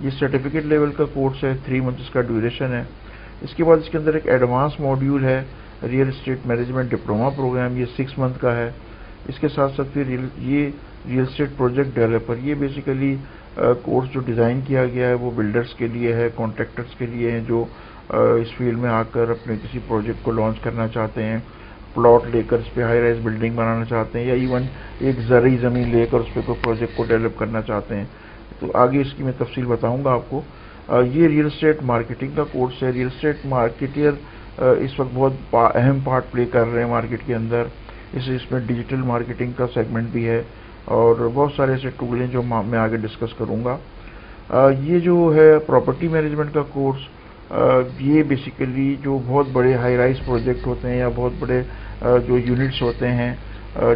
یہ certificate level کا course ہے، 3 منتھس کا ڈیوریشن ہے۔ اس کے بعد اس کے اندر ایک ایڈوانس ماڈیول ہے real estate management diploma program, یہ 6 منتھ کا ہے۔ اس کے ساتھ ساتھ پھر یہ ریئل اسٹیٹ پروجیکٹ ڈیولپر، یہ بیسیکلی کورس جو ڈیزائن کیا گیا ہے وہ بلڈرز کے لیے ہے، کانٹریکٹرز کے لیے ہیں جو اس فیلڈ میں آ کر اپنے کسی پروجیکٹ کو لانچ کرنا چاہتے ہیں، پلاٹ لے کر اس پہ ہائی رائز بلڈنگ بنانا چاہتے ہیں، یا ایون ایک زرعی زمین لے کر اس پہ کوئی پروجیکٹ کو ڈیولپ کرنا چاہتے ہیں۔ تو آگے اس کی میں تفصیل بتاؤں گا آپ کو۔ یہ ریئل اسٹیٹ مارکیٹنگ کا کورس ہے۔ ریئل اسٹیٹ مارکیٹر اس وقت بہت اہم پارٹ پلے کر رہے ہیں مارکیٹ کے اندر۔ اس میں ڈیجیٹل مارکیٹنگ کا سیگمنٹ بھی ہے اور بہت سارے ایسے ٹول ہیں جو میں آگے ڈسکس کروں گا۔ یہ جو ہے پراپرٹی مینجمنٹ کا کورس، یہ بیسیکلی جو بہت بڑے ہائی رائز پروجیکٹ ہوتے ہیں یا بہت بڑے جو یونٹس ہوتے ہیں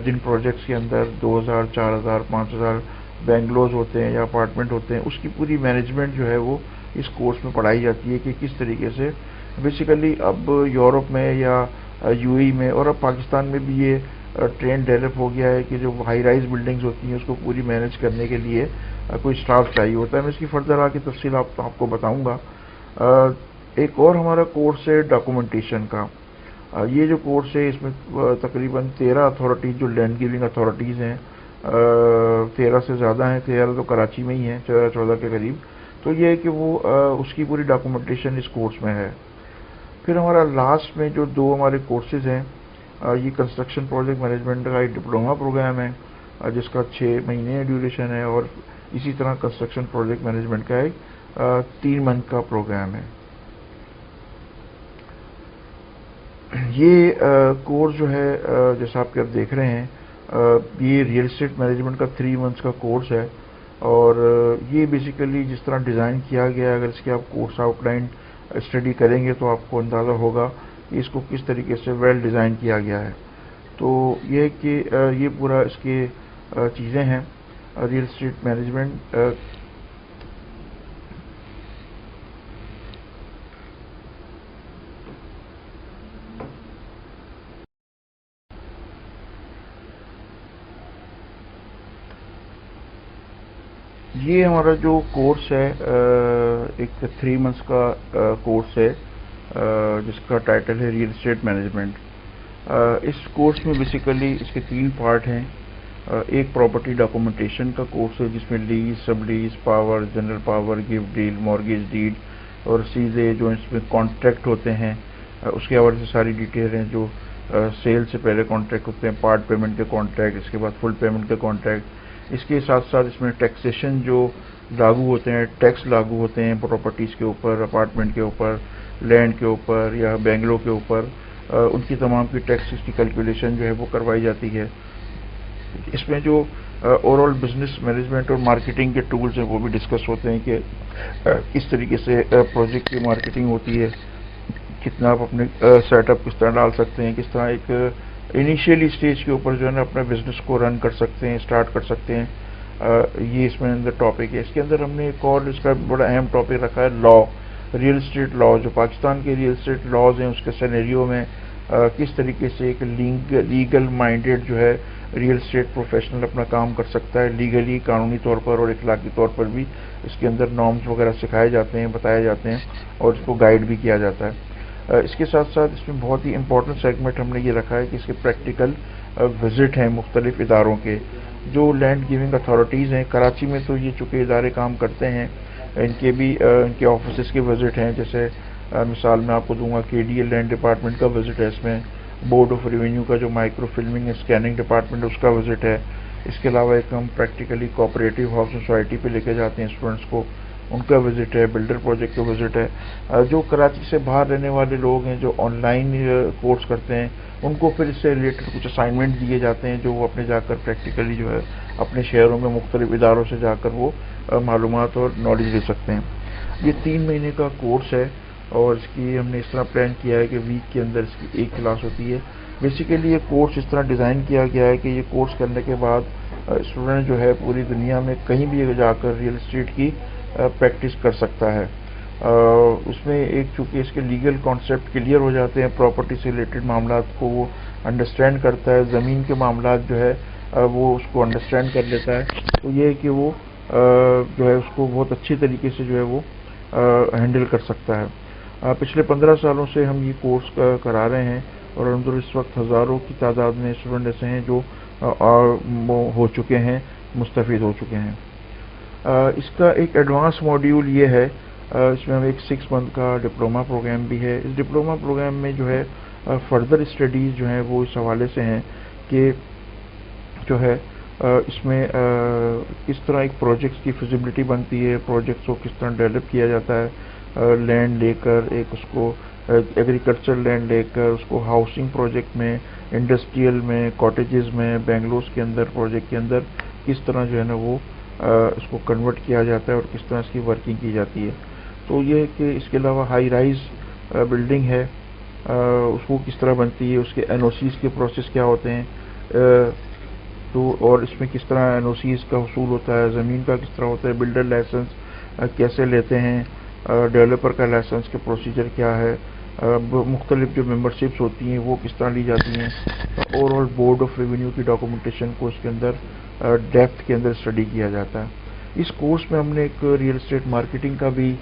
جن پروجیکٹس کے اندر 2000 4000 5000 بینگلوز ہوتے ہیں یا اپارٹمنٹ ہوتے ہیں، اس کی پوری مینجمنٹ جو ہے وہ اس کورس میں پڑھائی جاتی ہے کہ کس طریقے سے بیسیکلی اب یورپ میں یا یو اے میں اور اب پاکستان میں بھی یہ ٹرینڈ ڈیولپ ہو گیا ہے کہ جو ہائی رائز بلڈنگز ہوتی ہیں اس کو پوری مینج کرنے کے لیے کوئی اسٹاف چاہیے ہوتا ہے۔ میں اس کی فردر آگے تفصیل آپ کو بتاؤں گا۔ ایک اور ہمارا کورس ہے ڈاکومنٹیشن کا۔ یہ جو کورس ہے اس میں تقریباً 13 اتھارٹیز جو لینڈ گیونگ اتھارٹیز ہیں، 13 سے زیادہ ہیں، 13 تو کراچی میں ہی ہیں، 14 کے قریب۔ تو یہ ہے کہ وہ اس کی پوری ڈاکومنٹیشن اس کورس میں ہے۔ پھر ہمارا لاسٹ میں جو 2 ہمارے کورسز ہیں، یہ کنسٹرکشن پروجیکٹ مینجمنٹ کا ایک ڈپلوما پروگرام ہے جس کا 6 مہینے ڈیوریشن ہے، اور اسی طرح کنسٹرکشن پروجیکٹ مینجمنٹ کا ایک 3 منتھ کا پروگرام ہے۔ یہ کورس جو ہے جیسا آپ کے اب دیکھ رہے ہیں، یہ ریئل اسٹیٹ مینجمنٹ کا 3 منتھس کا کورس ہے، اور یہ بیسیکلی جس طرح ڈیزائن کیا گیا ہے، اگر اس کی آپ کورس آؤٹ لائن اسٹڈی کریں گے تو آپ کو اندازہ ہوگا کہ اس کو کس طریقے سے ویل ڈیزائن کیا گیا ہے۔ تو یہ ہے کہ یہ پورا اس کے چیزیں ہیں ریئل اسٹیٹ مینجمنٹ۔ یہ ہمارا جو کورس ہے ایک 3 منتھس کا کورس ہے جس کا ٹائٹل ہے ریئل اسٹیٹ مینجمنٹ۔ اس کورس میں بیسیکلی اس کے 3 پارٹ ہیں۔ ایک پراپرٹی ڈاکومنٹیشن کا کورس ہے جس میں lease, sub lease, power, general power, gift deal, mortgage deed اور سیزے جو اس میں کانٹریکٹ ہوتے ہیں اس کے حوالے سے ساری ڈیٹیل ہیں، جو سیل سے پہلے کانٹریکٹ ہوتے ہیں، پارٹ پیمنٹ کے کانٹریکٹ، اس کے بعد فل پیمنٹ کے کانٹریکٹ۔ اس کے ساتھ ساتھ اس میں ٹیکسیشن جو لاگو ہوتے ہیں، ٹیکس لاگو ہوتے ہیں پراپرٹیز کے اوپر، اپارٹمنٹ کے اوپر، لینڈ کے اوپر یا بینگلو کے اوپر، ان کی تمام کی ٹیکسز کی کیلکولیشن جو ہے وہ کروائی جاتی ہے۔ اس میں جو اوور آل بزنس مینجمنٹ اور مارکیٹنگ کے ٹولز ہیں وہ بھی ڈسکس ہوتے ہیں کہ کس طریقے سے پروجیکٹ کی مارکیٹنگ ہوتی ہے، کتنا آپ اپنے سیٹ اپ کس طرح ڈال سکتے ہیں، کس طرح ایک انیشیلی اسٹیج کے اوپر جو ہے نا اپنے بزنس کو رن کر سکتے ہیں، اسٹارٹ کر سکتے ہیں۔ یہ اس میں اندر ٹاپک ہے۔ اس کے اندر ہم نے ایک اور اس کا بڑا اہم ٹاپک رکھا ہے لا، ریئل اسٹیٹ لا، جو پاکستان کے ریئل اسٹیٹ لاز ہیں اس کے سینیریو میں کس طریقے سے ایک لیگل مائنڈیڈ جو ہے ریئل اسٹیٹ پروفیشنل اپنا کام کر سکتا ہے، لیگلی قانونی طور پر اور اخلاقی طور پر بھی اس کے اندر نارمز وغیرہ سکھائے جاتے ہیں، بتائے جاتے ہیں اور اس کو گائیڈ بھی کیا جاتا ہے۔ اس کے ساتھ ساتھ اس میں بہت ہی امپورٹنٹ سیگمنٹ ہم نے یہ رکھا ہے کہ اس کے پریکٹیکل وزٹ ہیں مختلف اداروں کے، جو لینڈ گیونگ اتھارٹیز ہیں کراچی میں، تو یہ چونکہ ادارے کام کرتے ہیں، ان کے بھی ان کے آفیسز کے وزٹ ہیں۔ جیسے مثال میں آپ کو دوں گا کہ ڈی ایل لینڈ ڈپارٹمنٹ کا وزٹ ہے، اس میں بورڈ آف ریونیو کا جو مائکرو فلمنگ اسکیننگ ڈپارٹمنٹ اس کا وزٹ ہے۔ اس کے علاوہ ایک ہم پریکٹیکلی کوآپریٹو ہاؤسنگ سوسائٹی پہ لے کے جاتے ہیں اسٹوڈنٹس کو، ان کا وزٹ ہے، بلڈر پروجیکٹ کا وزٹ ہے۔ جو کراچی سے باہر رہنے والے لوگ ہیں جو آن لائن کورس کرتے ہیں، ان کو پھر اس سے ریلیٹڈ کچھ اسائنمنٹ دیے جاتے ہیں جو وہ اپنے جا کر پریکٹیکلی جو ہے اپنے شہروں میں مختلف اداروں سے جا کر وہ معلومات اور نالج لے سکتے ہیں۔ یہ 3 مہینے کا کورس ہے اور اس کی ہم نے اس طرح پلان کیا ہے کہ ویک کے اندر اس کی ایک کلاس ہوتی ہے۔ بیسیکلی یہ کورس اس طرح ڈیزائن کیا گیا ہے کہ یہ کورس کرنے کے بعد اسٹوڈنٹ جو ہے پوری دنیا میں کہیں بھی جا کر ریئل اسٹیٹ کی پریکٹس کر سکتا ہے۔ اس میں ایک چونکہ اس کے لیگل کانسیپٹ کلیئر ہو جاتے ہیں، پراپرٹی سے ریلیٹڈ معاملات کو وہ انڈرسٹینڈ کرتا ہے، زمین کے معاملات جو ہے وہ اس کو انڈرسٹینڈ کر لیتا ہے، تو یہ ہے کہ وہ جو ہے اس کو بہت اچھی طریقے سے جو ہے وہ ہینڈل کر سکتا ہے۔ پچھلے 15 سالوں سے ہم یہ کورس کرا رہے ہیں، اور الحمدللہ اس وقت ہزاروں کی تعداد میں اسٹوڈنٹ ایسے ہیں جو ہو چکے ہیں، مستفید ہو چکے ہیں۔ اس کا ایک ایڈوانس ماڈیول یہ ہے، اس میں ہم ایک 6 منتھ کا ڈپلوما پروگرام بھی ہے۔ اس ڈپلوما پروگرام میں جو ہے فردر اسٹڈیز جو ہیں وہ اس حوالے سے ہیں کہ جو ہے اس میں کس طرح ایک پروجیکٹس کی فیزیبلٹی بنتی ہے، پروجیکٹس کو کس طرح ڈیولپ کیا جاتا ہے، لینڈ لے کر، ایک اس کو ایگریکلچر لینڈ لے کر اس کو ہاؤسنگ پروجیکٹ میں، انڈسٹریل میں، کاٹیجز میں، بینگلورس کے اندر پروجیکٹ کے اندر کس طرح جو ہے نا وہ اس کو کنورٹ کیا جاتا ہے اور کس طرح اس کی ورکنگ کی جاتی ہے۔ تو یہ کہ اس کے علاوہ ہائی رائز بلڈنگ ہے، اس کو کس طرح بنتی ہے، اس کے این او سیز کے پروسیس کیا ہوتے ہیں، تو اور اس میں کس طرح این او سیز کا حصول ہوتا ہے، زمین کا کس طرح ہوتا ہے، بلڈر لائسنس کیسے لیتے ہیں، ڈیولپر کا لائسنس کے پروسیجر کیا ہے، مختلف جو ممبرشپس ہوتی ہیں وہ کس طرح لی جاتی ہیں، over all board of revenue کی ڈاکومنٹیشن کو اس کے اندر ڈیپتھ کے اندر اسٹڈی کیا جاتا ہے۔ اس کورس میں ہم نے ایک ریئل اسٹیٹ مارکیٹنگ کا بھی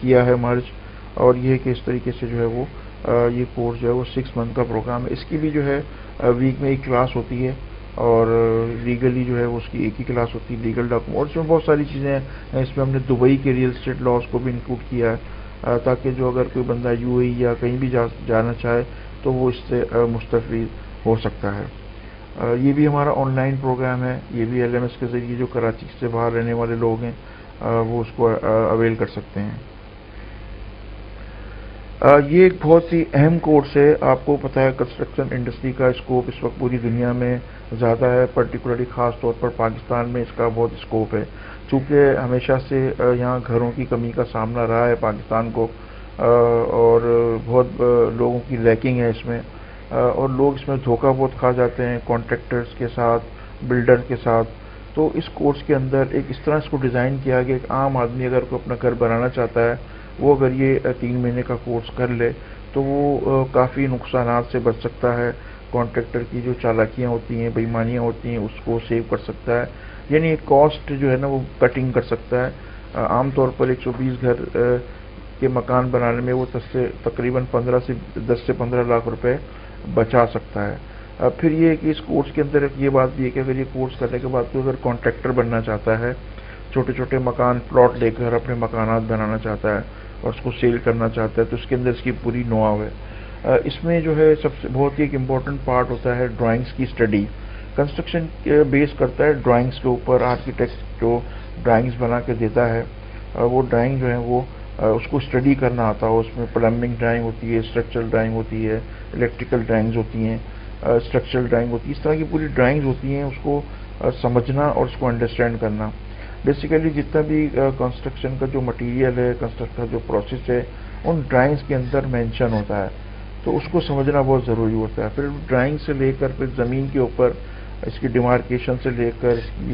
کیا ہے مرج، اور یہ کہ اس طریقے سے جو ہے وہ یہ کورس جو ہے وہ 6 منتھ کا پروگرام ہے۔ اس کی بھی جو ہے ویک میں ایک کلاس ہوتی ہے، اور لیگلی جو ہے وہ اس کی ایک ہی کلاس ہوتی ہے، لیگل ڈاکومنٹ، اور اس میں بہت ساری چیزیں ہیں۔ اس میں ہم نے دبئی کے ریئل اسٹیٹ لاس کو بھی انکلوڈ کیا ہے، تاکہ جو اگر کوئی بندہ یو اے ای یا کہیں بھی جانا چاہے تو وہ اس سے مستفید ہو سکتا ہے۔ یہ بھی ہمارا آن لائن پروگرام ہے، یہ بھی ایل ایم ایس کے ذریعے جو کراچی سے باہر رہنے والے لوگ ہیں وہ اس کو اویل کر سکتے ہیں۔ یہ ایک بہت ہی اہم کورس ہے۔ آپ کو پتہ ہے کنسٹرکشن انڈسٹری کا اسکوپ اس وقت پوری دنیا میں زیادہ ہے، پرٹیکولرلی خاص طور پر پاکستان میں اس کا بہت اسکوپ ہے، چونکہ ہمیشہ سے یہاں گھروں کی کمی کا سامنا رہا ہے پاکستان کو، اور بہت لوگوں کی لیکنگ ہے اس میں، اور لوگ اس میں دھوکہ بہت کھا جاتے ہیں کانٹریکٹرز کے ساتھ، بلڈر کے ساتھ۔ تو اس کورس کے اندر ایک اس طرح اس کو ڈیزائن کیا کہ ایک عام آدمی اگر کوئی اپنا گھر بنانا چاہتا ہے، وہ اگر یہ 3 مہینے کا کورس کر لے تو وہ کافی نقصانات سے بچ سکتا ہے، کانٹریکٹر کی جو چالاکیاں ہوتی ہیں، بےایمانیاں ہوتی ہیں، اس کو سیو کر سکتا ہے، یعنی کاسٹ جو ہے نا وہ کٹنگ کر سکتا ہے۔ عام طور پر 120 گھر کے مکان بنانے میں وہ تقریباً 10 سے 15 لاکھ روپے بچا سکتا ہے۔ پھر یہ کہ اس کورس کے اندر یہ بات بھی ہے کہ اگر یہ کورس کرنے کے بعد کوئی اگر کانٹریکٹر بننا چاہتا ہے، چھوٹے چھوٹے مکان پلاٹ لے کر اپنے مکانات بنانا چاہتا ہے اور اس کو سیل کرنا چاہتا ہے، تو اس کے اندر اس کی پوری نو ہاؤ ہے۔ اس میں جو ہے سب سے بہت ہی ایک امپورٹنٹ پارٹ ہوتا ہے ڈرائنگس کی اسٹڈی۔ کنسٹرکشن بیس کرتا ہے ڈرائنگس کے اوپر، آرکیٹیکٹ جو ڈرائنگس بنا کے دیتا ہے وہ ڈرائنگ جو ہے وہ اس کو اسٹڈی کرنا آتا ہو، اس میں پلمبنگ ڈرائنگ ہوتی ہے، اسٹرکچرل ڈرائنگ ہوتی ہے، الیکٹریکل ڈرائنگز ہوتی ہیں، اسٹرکچرل ڈرائنگ ہوتی ہے، اس طرح کی پوری ڈرائنگز ہوتی ہیں، اس کو سمجھنا اور اس کو انڈرسٹینڈ کرنا۔ بیسیکلی جتنا بھی کنسٹرکشن کا جو مٹیریل ہے، کنسٹرکشن کا جو پروسیس ہے، ان ڈرائنگز کے اندر مینشن ہوتا ہے، تو اس کو سمجھنا بہت ضروری ہوتا ہے۔ پھر ڈرائنگ سے لے کر پھر زمین کے اوپر اس کی ڈیمارکیشن سے لے کر، اس کی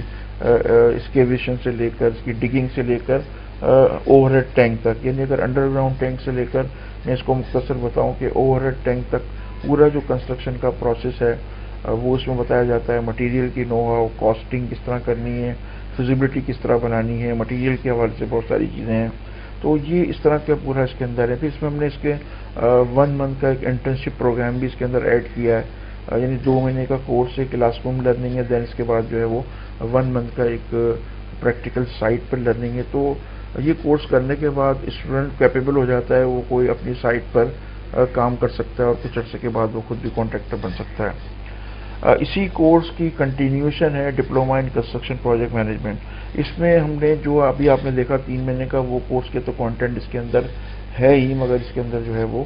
اسکیویشن سے لے کر، اس کی ڈگنگ سے لے کر اوور ہیڈ ٹینک تک، یعنی اگر انڈر گراؤنڈ ٹینک سے لے کر میں اس کو مختصر بتاؤں کہ اوور ہیڈ ٹینک تک پورا جو کنسٹرکشن کا پروسیس ہے وہ اس میں بتایا جاتا ہے۔ مٹیریل کی نو ہاؤ، کاسٹنگ کس طرح کرنی ہے، فیزیبلٹی کس طرح بنانی ہے، مٹیریل کے حوالے سے بہت ساری چیزیں ہیں، تو یہ اس طرح کا پورا اس کے اندر ہے۔ پھر اس میں ہم نے اس کے 1 منتھ کا ایک انٹرنشپ پروگرام بھی اس کے اندر ایڈ کیا ہے، یعنی 2 مہینے کا کورس ہے، کلاس روم لرننگ ہے، دین اس کے بعد جو ہے وہ 1 منتھ کا ایک پریکٹیکل سائٹ پر لرننگ ہے۔ تو یہ کورس کرنے کے بعد اسٹوڈنٹ کیپیبل ہو جاتا ہے، وہ کوئی اپنی سائٹ پر کام کر سکتا ہے، اور کچھ عرصے کے بعد وہ خود بھی کانٹریکٹر بن سکتا ہے۔ اسی کورس کی کنٹینیوشن ہے diploma in construction project management. اس میں ہم نے جو ابھی آپ نے دیکھا 3 مہینے کا وہ کورس کے تو کانٹینٹ اس کے اندر ہے ہی، مگر اس کے اندر جو ہے وہ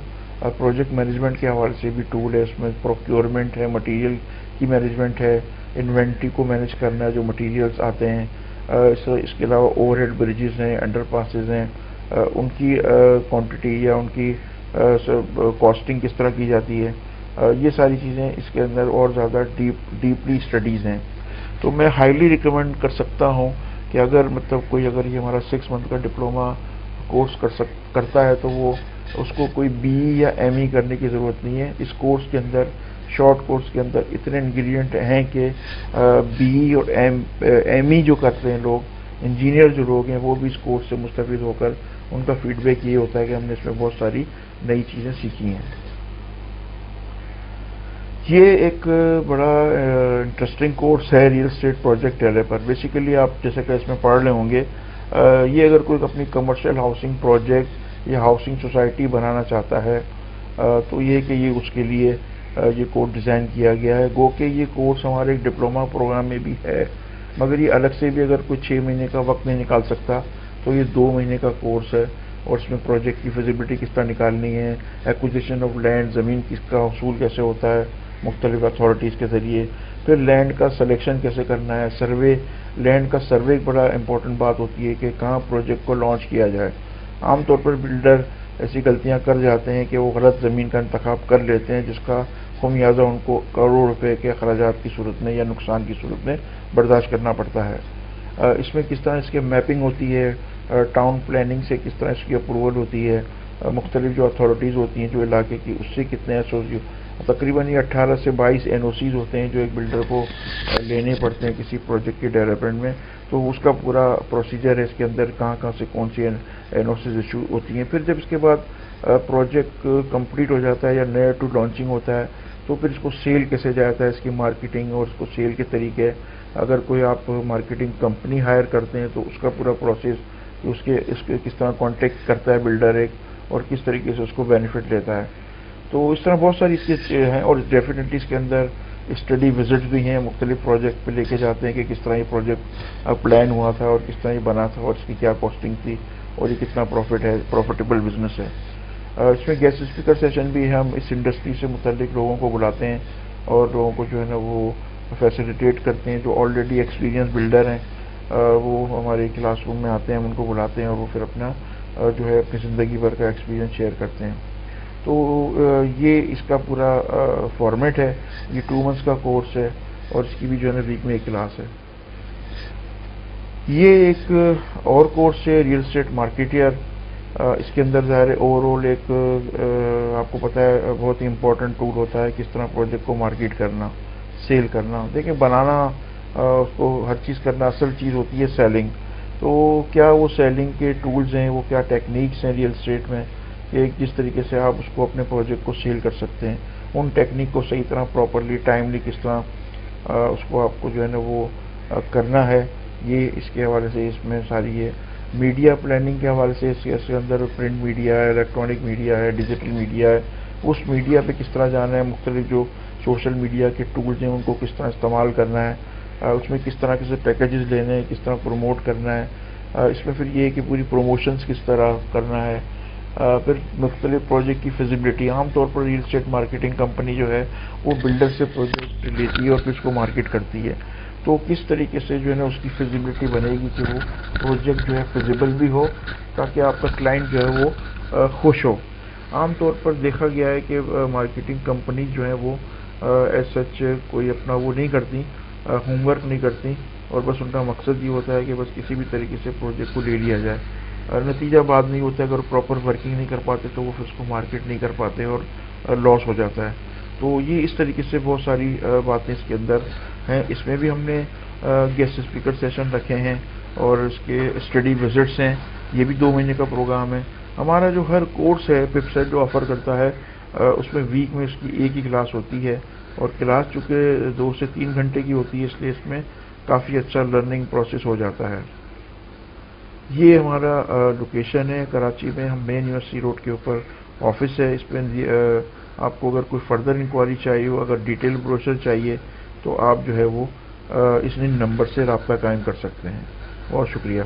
پروجیکٹ مینجمنٹ کے حوالے سے بھی ٹول ہے، اس میں پروکیورمنٹ ہے، مٹیریل کی مینجمنٹ ہے، انوینٹری کو مینیج کرنا ہے جو مٹیریلز آتے ہیں، اس کے علاوہ اوور ہیڈ بریجز ہیں، انڈر پاسز ہیں، ان کی کوانٹٹی یا ان کی کاسٹنگ کس طرح کی جاتی ہے، یہ ساری چیزیں اس کے اندر اور زیادہ ڈیپلی اسٹڈیز ہیں۔ تو میں ہائیلی ریکمینڈ کر سکتا ہوں کہ اگر کوئی اگر یہ ہمارا 6 منتھ کا ڈپلوما کورس کرتا ہے تو وہ اس کو کوئی بی یا ایم ای کرنے کی ضرورت نہیں ہے۔ اس کورس کے اندر، شارٹ کورس کے اندر اتنے انگریڈینٹ ہیں کہ بی اور ایم ای جو کرتے ہیں لوگ انجینئر جو لوگ ہیں وہ بھی اس کورس سے مستفید ہو کر ان کا فیڈ بیک یہ ہوتا ہے کہ ہم نے اس میں بہت ساری نئی چیزیں سیکھی ہیں. یہ ایک بڑا انٹرسٹنگ کورس ہے real state project developer. Basically آپ جیسے کہ اس میں پڑھ رہے ہوں گے، یہ اگر کوئی اپنی کمرشل ہاؤسنگ پروجیکٹ یا ہاؤسنگ سوسائٹی بنانا چاہتا ہے تو یہ کہ یہ اس کے لیے یہ کورس ڈیزائن کیا گیا ہے. گو کہ یہ کورس ہمارے ایک ڈپلوما پروگرام میں بھی ہے، مگر یہ الگ سے بھی اگر کوئی 6 مہینے کا وقت نہیں نکال سکتا تو یہ 2 مہینے کا کورس ہے، اور اس میں پروجیکٹ کی فیزیبلٹی کس طرح نکالنی ہے، ایکوزیشن آف لینڈ، زمین کس کا حصول کیسے ہوتا ہے مختلف اتھارٹیز کے ذریعے، پھر لینڈ کا سلیکشن کیسے کرنا ہے، سروے، لینڈ کا سروے ایک بڑا امپورٹنٹ بات ہوتی ہے کہ کہاں پروجیکٹ کو لانچ کیا جائے. عام طور پر بلڈر ایسی غلطیاں کر جاتے ہیں کہ وہ غلط زمین کا انتخاب کر لیتے ہیں، جس کا خمیازہ ان کو کروڑ روپے کے اخراجات کی صورت میں یا نقصان کی صورت میں برداشت کرنا پڑتا ہے. اس میں کس طرح اس کی میپنگ ہوتی ہے، ٹاؤن پلاننگ سے کس طرح اس کی اپروول ہوتی ہے، مختلف جو اتھارٹیز ہوتی ہیں جو علاقے کی، اس سے کتنے تقریباً یہ 18 سے 22 NOCs ہوتے ہیں جو ایک بلڈر کو لینے پڑتے ہیں کسی پروجیکٹ کے ڈیولپمنٹ میں. تو اس کا پورا پروسیجر ہے اس کے اندر، کہاں کہاں سے کون سی NOCs ایشو ہوتی ہیں. پھر جب اس کے بعد پروجیکٹ کمپلیٹ ہو جاتا ہے یا نیا ٹو لانچنگ ہوتا ہے تو پھر اس کو سیل کیسے جاتا ہے، اس کی مارکیٹنگ اور اس کو سیل کے طریقے. اگر کوئی آپ مارکیٹنگ کمپنی ہائر کرتے ہیں تو اس کا پورا پروسیس، اس کے کس طرح کانٹیکٹ کرتا ہے بلڈر ایک، اور کس طریقے سے اس کو بینیفٹ لیتا ہے. تو اس طرح بہت ساری اس کے ہیں. اور ڈیفینیٹلی اس کے اندر اسٹڈی وزٹس بھی ہیں، مختلف پروجیکٹ پہ لے کے جاتے ہیں کہ کس طرح یہ پروجیکٹ پلان ہوا تھا اور کس طرح یہ بنا تھا اور اس کی کیا کاسٹنگ تھی اور یہ کتنا پروفیٹیبل بزنس ہے. اس میں گیسٹ اسپیکر سیشن بھی ہے، ہم اس انڈسٹری سے متعلق لوگوں کو بلاتے ہیں اور لوگوں کو جو ہے نا وہ فیسیلیٹیٹ کرتے ہیں جو آلریڈی ایکسپیرینس بلڈر ہیں. وہ ہمارے کلاس روم میں آتے ہیں، ہم ان کو بلاتے ہیں اور وہ پھر اپنا جو ہے اپنی زندگی بھر کا ایکسپیرینس شیئر کرتے ہیں. تو یہ اس کا پورا فارمیٹ ہے. یہ 2 months کا کورس ہے اور اس کی بھی جو ہے نا ویک میں ایک کلاس ہے. یہ ایک اور کورس ہے ریئل اسٹیٹ مارکیٹر. اس کے اندر ظاہر اوور آل ایک آپ کو پتہ ہے بہت ہی امپورٹنٹ ٹول ہوتا ہے کس طرح پروجیکٹ کو مارکیٹ کرنا، سیل کرنا. دیکھیں بنانا، اس کو ہر چیز کرنا، اصل چیز ہوتی ہے سیلنگ. تو کیا وہ سیلنگ کے ٹولز ہیں، وہ کیا ٹیکنیکس ہیں ریئل اسٹیٹ میں کہ جس طریقے سے آپ اس کو اپنے پروجیکٹ کو سیل کر سکتے ہیں، ان ٹیکنیک کو صحیح طرح پراپرلی ٹائملی کس طرح اس کو آپ کو جو ہے نا وہ کرنا ہے. یہ اس کے حوالے سے اس میں ساری یہ میڈیا پلاننگ کے حوالے سے اس کے اندر پرنٹ میڈیا ہے، الیکٹرانک میڈیا ہے، ڈیجیٹل میڈیا ہے، اس میڈیا پہ کس طرح جانا ہے، مختلف جو سوشل میڈیا کے ٹولز ہیں ان کو کس طرح استعمال کرنا ہے، اس میں کس طرح کے پیکیجز لینے ہیں، کس طرح پروموٹ کرنا ہے. اس میں پھر یہ ہے کہ پوری پروموشنز کس طرح کرنا ہے. پھر مختلف پروجیکٹ کی فیزیبلٹی. عام طور پر ریئل اسٹیٹ مارکیٹنگ کمپنی جو ہے وہ بلڈر سے پروجیکٹ لیتی ہے اور پھر اس کو مارکیٹ کرتی ہے. تو کس طریقے سے جو ہے نا اس کی فیزیبلٹی بنے گی کہ وہ پروجیکٹ جو ہے فیزیبل بھی ہو تاکہ آپ کا کلائنٹ جو ہے وہ خوش ہو. عام طور پر دیکھا گیا ہے کہ مارکیٹنگ کمپنی جو ہے وہ ایز سچ کوئی اپنا وہ نہیں کرتی، ہوم ورک نہیں کرتی، اور بس ان کا مقصد یہ ہوتا ہے کہ بس کسی بھی طریقے سے پروجیکٹ کو لے لیا جائے. نتیجہ بعد نہیں ہوتا ہے، اگر پراپر ورکنگ نہیں کر پاتے تو وہ پھر اس کو مارکیٹ نہیں کر پاتے اور لاس ہو جاتا ہے. تو یہ اس طریقے سے بہت ساری باتیں اس کے اندر ہیں. اس میں بھی ہم نے گیسٹ اسپیکر سیشن رکھے ہیں اور اس کے اسٹڈی وزٹس ہیں. یہ بھی 2 مہینے کا پروگرام ہے. ہمارا جو ہر کورس ہے ویب سائٹ جو آفر کرتا ہے اس میں ویک میں اس کی ایک ہی کلاس ہوتی ہے، اور کلاس چونکہ 2 سے 3 گھنٹے کی ہوتی ہے اس لیے اس میں کافی اچھا لرننگ پروسیس ہو جاتا ہے. یہ ہمارا لوکیشن ہے کراچی میں، ہم مین یونیورسٹی روڈ کے اوپر آفس ہے. اس پہ آپ کو اگر کوئی فردر انکوائری چاہیے ہو، اگر ڈیٹیل بروشر چاہیے تو آپ جو ہے وہ اس نمبر سے رابطہ قائم کر سکتے ہیں. بہت شکریہ.